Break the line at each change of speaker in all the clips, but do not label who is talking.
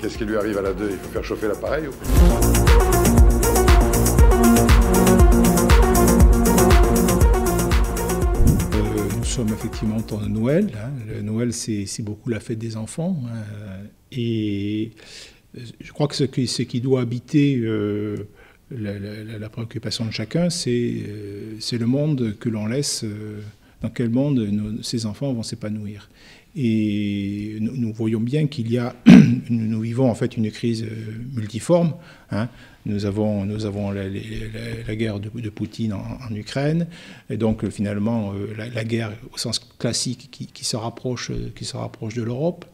Qu'est-ce qui lui arrive à la 2? Il faut faire chauffer l'appareil ou...
Nous sommes effectivement au temps de Noël. Le Noël, c'est beaucoup la fête des enfants. Et je crois que ce qui doit habiter la préoccupation de chacun, c'est le monde que l'on laisse, dans quel monde ces enfants vont s'épanouir. Et nous voyons bien qu'il y a, nous vivons en fait une crise multiforme. Nous avons la guerre de Poutine en Ukraine, et donc finalement la guerre au sens classique qui se rapproche de l'Europe.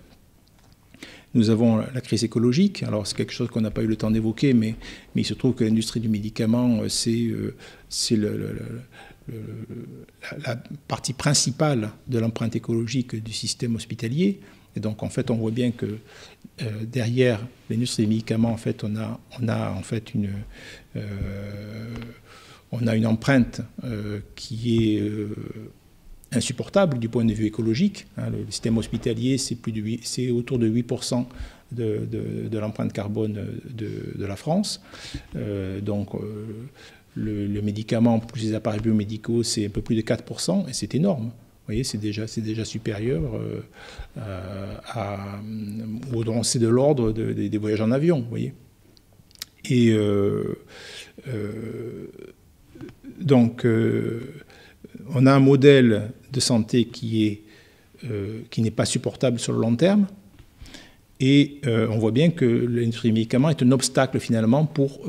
Nous avons la crise écologique. Alors c'est quelque chose qu'on n'a pas eu le temps d'évoquer, mais il se trouve que l'industrie du médicament, c'est la partie principale de l'empreinte écologique du système hospitalier. Et donc en fait on voit bien que derrière l'industrie des médicaments, en fait on a en fait une empreinte qui est insupportable du point de vue écologique. Le système hospitalier, c'est autour de 8% de l'empreinte carbone de la France. Le médicament plus les appareils biomédicaux, c'est un peu plus de 4%, et c'est énorme. Vous voyez, c'est déjà supérieur c'est de l'ordre des voyages en avion, vous voyez. Et donc, on a un modèle de santé qui n'est pas supportable sur le long terme. Et on voit bien que l'industrie des médicaments est un obstacle finalement pour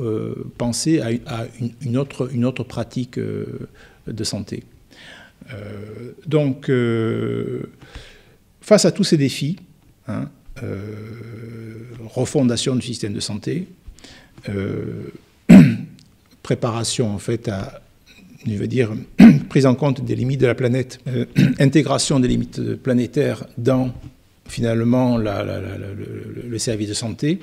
penser à une autre pratique de santé. Donc, face à tous ces défis, refondation du système de santé, préparation en fait à, je veux dire, prise en compte des limites de la planète, intégration des limites planétaires dans finalement le service de santé.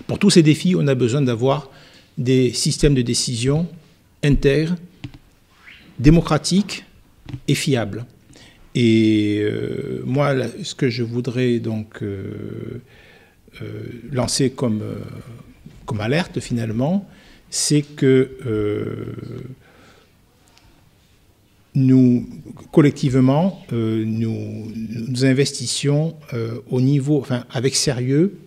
Pour tous ces défis, on a besoin d'avoir des systèmes de décision intègres, démocratiques et fiables. Et moi, ce que je voudrais donc lancer comme alerte finalement, c'est que nous, collectivement, nous investissions au niveau, avec sérieux,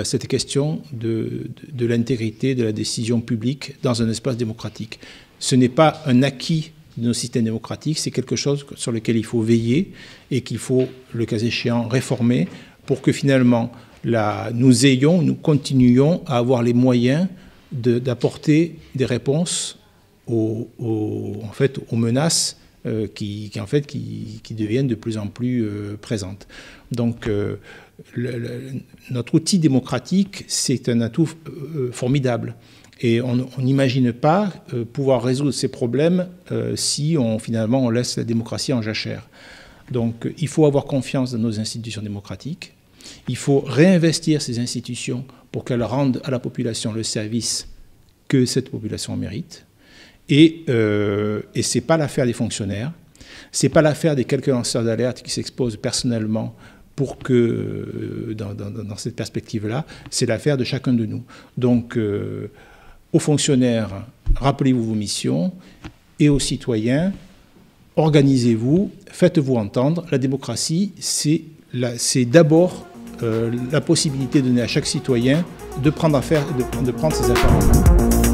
cette question de l'intégrité de la décision publique dans un espace démocratique. Ce n'est pas un acquis de nos systèmes démocratiques, c'est quelque chose sur lequel il faut veiller et qu'il faut, le cas échéant, réformer pour que finalement nous continuions à avoir les moyens d'apporter des réponses aux menaces qui deviennent de plus en plus présentes. Donc, notre outil démocratique, c'est un atout formidable. Et on n'imagine pas pouvoir résoudre ces problèmes si finalement on laisse la démocratie en jachère. Donc, il faut avoir confiance dans nos institutions démocratiques. Il faut réinvestir ces institutions pour qu'elles rendent à la population le service que cette population mérite. Et ce n'est pas l'affaire des fonctionnaires, ce n'est pas l'affaire des quelques lanceurs d'alerte qui s'exposent personnellement pour que, dans cette perspective-là, c'est l'affaire de chacun de nous. Donc, aux fonctionnaires, rappelez-vous vos missions, et aux citoyens, organisez-vous, faites-vous entendre. La démocratie, c'est d'abord la possibilité donnée à chaque citoyen de prendre ses affaires en main.